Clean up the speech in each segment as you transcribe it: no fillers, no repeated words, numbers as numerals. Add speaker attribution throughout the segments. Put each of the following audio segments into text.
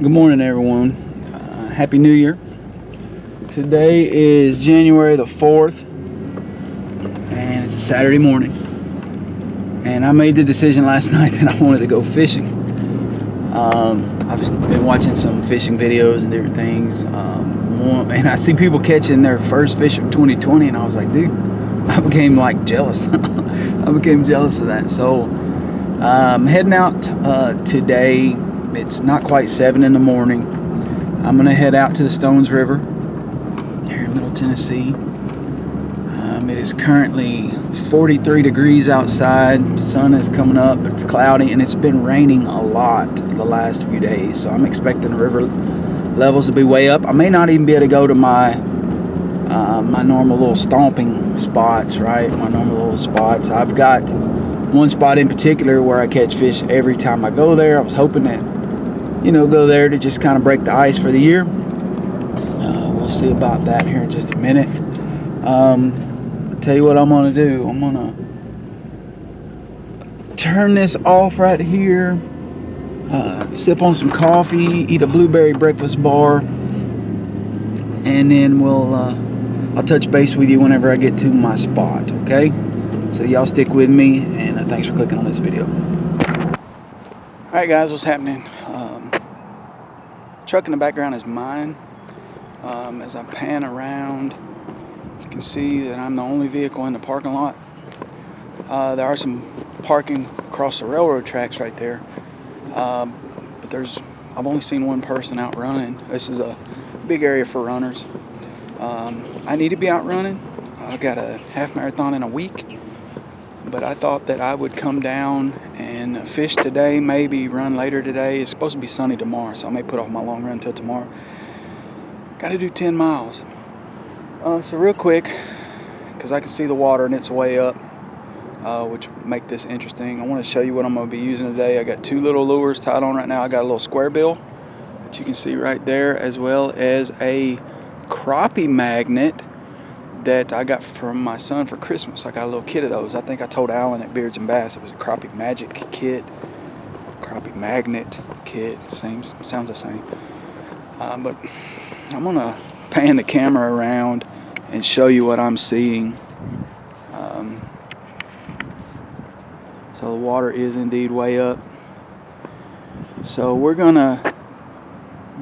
Speaker 1: Good morning, everyone. Happy New Year. Today is January the 4th, and it's a Saturday morning. And I made the decision last night that I wanted to go fishing. I've been watching some fishing videos and different things, and I see people catching their first fish of 2020, and I was like, dude, I became like jealous. I became jealous of that. So I'm heading out today. It's not quite 7 in the morning. I'm gonna head out to the Stones River here in Middle Tennessee. It is currently 43 degrees outside. The sun is coming up, but it's cloudy, and it's been raining a lot the last few days. So I'm expecting the river levels to be way up. I may not even be able to go to my my normal little stomping spots, right? My normal little spots. I've got one spot in particular where I catch fish every time I go there. I was hoping that, go there to just kind of break the ice for the year. We'll see about that here in just a minute. Tell you what I'm gonna do. I'm gonna turn this off right here, sip on some coffee, eat a blueberry breakfast bar, and then I'll touch base with you whenever I get to my spot, okay? So y'all stick with me, and thanks for clicking on this video. Alright guys, what's happening? Truck in the background is mine. As I pan around, you can see that I'm the only vehicle in the parking lot. There are some parking across the railroad tracks right there, but I've only seen one person out running. This is a big area for runners. I need to be out running. I got a half marathon in a week, but I thought that I would come down and fish today, maybe run later today. It's supposed to be sunny tomorrow, so I may put off my long run until tomorrow. Got to do 10 miles. So real quick, because I can see the water and it's way up, which make this interesting, I want to show you what I'm going to be using today. I got two little lures tied on right now. I got a little square bill that you can see right there, as well as a crappie magnet that I got from my son for Christmas. I got a little kit of those. I think I told Alan at Beards and Bass it was a crappie magic kit, crappie magnet kit. Sounds the same. But I'm gonna pan the camera around and show you what I'm seeing. So the water is indeed way up. So we're gonna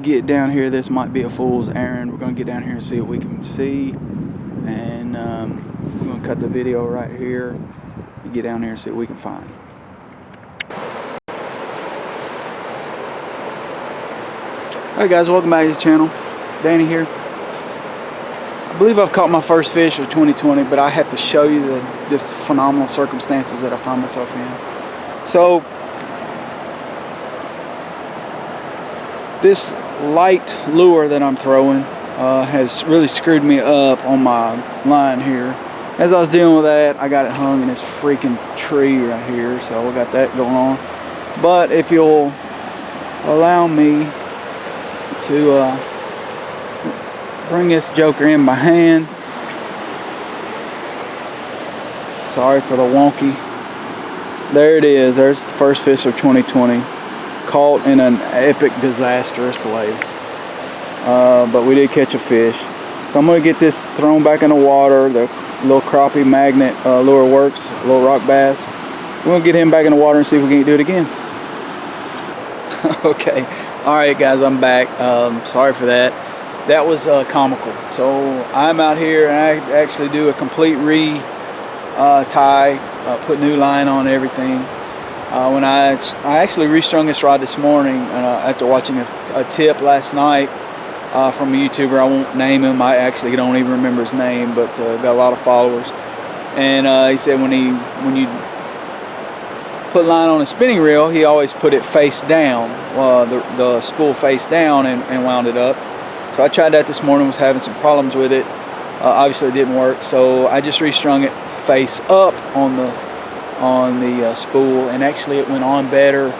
Speaker 1: get down here. This might be a fool's errand. We're gonna get down here and see what we can see, and I'm gonna cut the video right here and get down here and see what we can find. Alright guys, welcome back to the channel. Danny here. I believe I've caught my first fish of 2020, but I have to show you the just phenomenal circumstances that I find myself in. So this light lure that I'm throwing has really screwed me up on my line here. As I was dealing with that, I got it hung in this freaking tree right here, so we got that going on. But if you'll allow me to bring this joker in by hand. Sorry for the wonky. There it is. There's the first fish of 2020, caught in an epic, disastrous way. But we did catch a fish. So I'm going to get this thrown back in the water. The little crappie magnet lure works, little rock bass. We're going to get him back in the water and see if we can do it again. Okay. Alright guys, I'm back. Sorry for that. That was comical. So I'm out here and I actually do a complete tie, put new line on everything. When I actually restrung this rod this morning after watching a tip last night from a YouTuber. I won't name him. I actually don't even remember his name, but got a lot of followers. And he said when you put line on a spinning reel, he always put it face down, the spool face down, and wound it up. So I tried that this morning, was having some problems with it. Obviously it didn't work, so I just restrung it face up on the spool, and actually it went on better.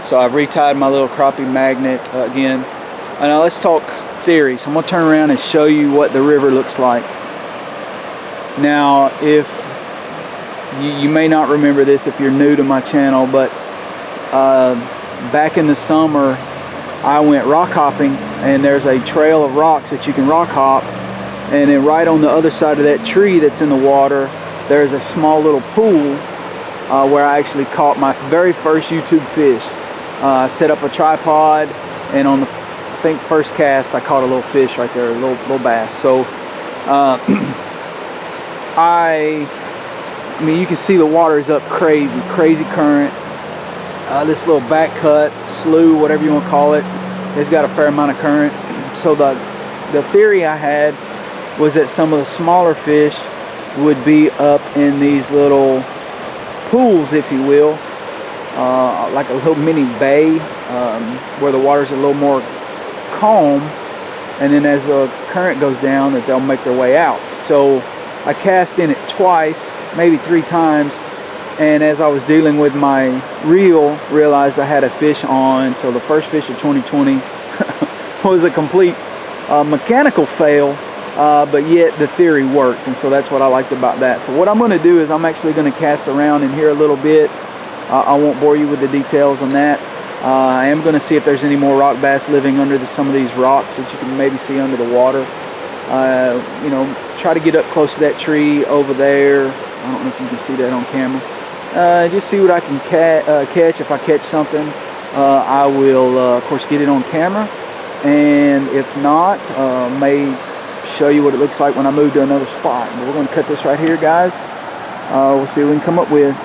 Speaker 1: So I've retied my little crappie magnet again. And now let's talk theories. I'm gonna turn around and show you what the river looks like. Now, if you may not remember this if you're new to my channel, but back in the summer, I went rock hopping, and there's a trail of rocks that you can rock hop, and then right on the other side of that tree that's in the water, there's a small little pool where I actually caught my very first YouTube fish. I set up a tripod, and on the, I think, first cast, I caught a little fish right there, a little bass. So I mean, you can see the water is up crazy current. This little back cut, slough, whatever you want to call it, it's got a fair amount of current. So the theory I had was that some of the smaller fish would be up in these little pools, if you will, like a little mini bay, where the water's a little more calm, and then as the current goes down, that they'll make their way out. So I cast in it twice, maybe 3 times, and as I was dealing with my reel, realized I had a fish on. So the first fish of 2020 was a complete mechanical fail, but yet the theory worked, and so that's what I liked about that. So what I'm going to do is I'm actually going to cast around in here a little bit. I won't bore you with the details on that. I am going to see if there's any more rock bass living under some of these rocks that you can maybe see under the water. You know, try to get up close to that tree over there. I don't know if you can see that on camera. Just see what I can catch. If I catch something, I will of course get it on camera, and if not, may show you what it looks like when I move to another spot. But we're going to cut this right here, guys. We'll see what we can come up with.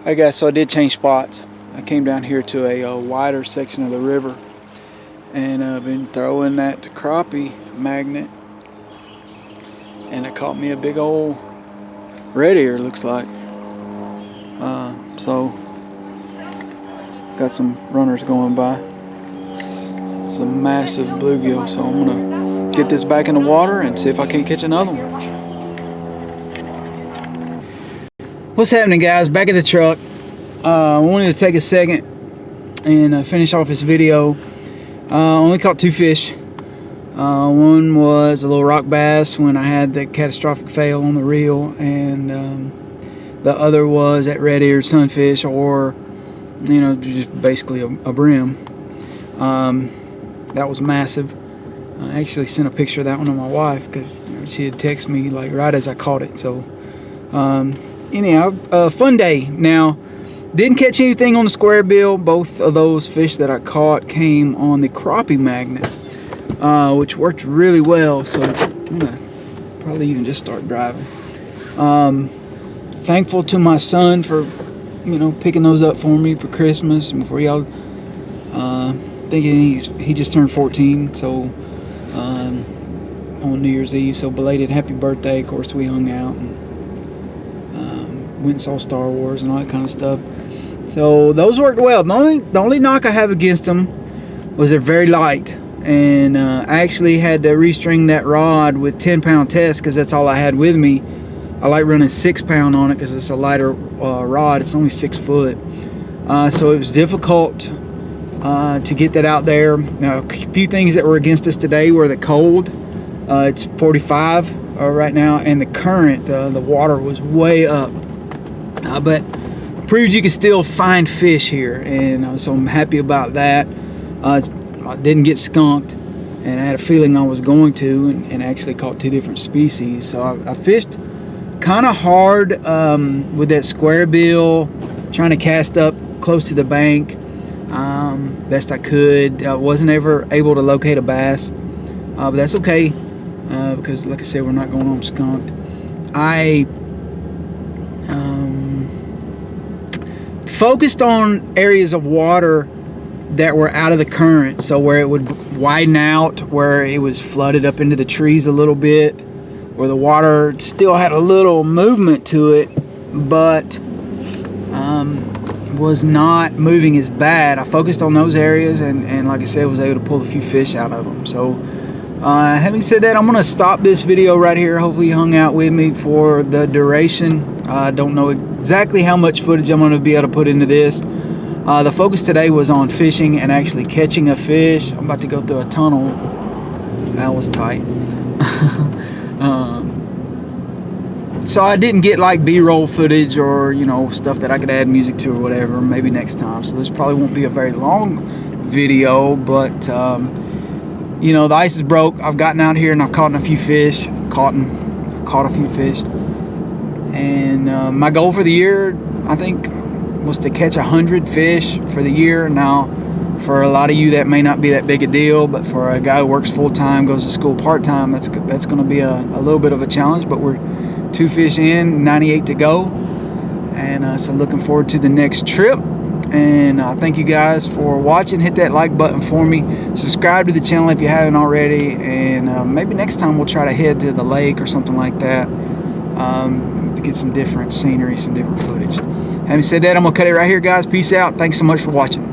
Speaker 1: Hey guys, so I did change spots. I came down here to a wider section of the river, and I've been throwing that crappie magnet, and it caught me a big old red ear, looks like. So got some runners going by. It's a massive bluegill, so I'm gonna get this back in the water and see if I can't catch another one. What's happening, guys? Back at the truck. I wanted to take a second and finish off this video. Only caught 2 fish. One was a little rock bass when I had the catastrophic fail on the reel, and the other was that red-eared sunfish, or you know, just basically a brim. That was massive. I actually sent a picture of that one to my wife because she had texted me like right as I caught it. So anyhow, fun day. Now, didn't catch anything on the square bill. Both of those fish that I caught came on the crappie magnet, which worked really well. So I'm gonna probably even just start driving. Thankful to my son for, you know, picking those up for me for Christmas and for y'all. Thinking he just turned 14, so on New Year's Eve. So belated happy birthday. Of course, we hung out and went and saw Star Wars and all that kind of stuff. So those worked well. The only knock I have against them was they're very light, and I actually had to restring that rod with 10-pound test because that's all I had with me. I like running 6-pound on it because it's a lighter rod. It's only 6 foot, so it was difficult to get that out there. Now, a few things that were against us today were the cold. It's 45 right now, and the current, the water was way up, but proved you can still find fish here, and so I'm happy about that. I didn't get skunked, and I had a feeling I was going to, and actually caught 2 different species. So I fished kind of hard with that square bill, trying to cast up close to the bank best I could. I wasn't ever able to locate a bass, but that's okay because, like I said, we're not going home skunked. I focused on areas of water that were out of the current, so where it would widen out, where it was flooded up into the trees a little bit, where the water still had a little movement to it, but was not moving as bad. I focused on those areas, and like I said, was able to pull a few fish out of them. So having said that, I'm gonna stop this video right here. Hopefully you hung out with me for the duration. I don't know exactly how much footage I'm gonna be able to put into this. The focus today was on fishing and actually catching a fish. I'm about to go through a tunnel. That was tight. So I didn't get like B-roll footage or, you know, stuff that I could add music to or whatever. Maybe next time. So this probably won't be a very long video, but you know, the ice is broke. I've gotten out here and I've caught a few fish. Caught a few fish. And my goal for the year, I think, was to catch 100 fish for the year. Now, for a lot of you, that may not be that big a deal, but for a guy who works full-time, goes to school part-time, that's going to be a little bit of a challenge. But we're 2 fish in, 98 to go, and so looking forward to the next trip. And thank you guys for watching. Hit that like button for me. Subscribe to the channel if you haven't already, and maybe next time we'll try to head to the lake or something like that, to get some different scenery, some different footage. Having said that, I'm gonna cut it right here, guys. Peace out. Thanks so much for watching.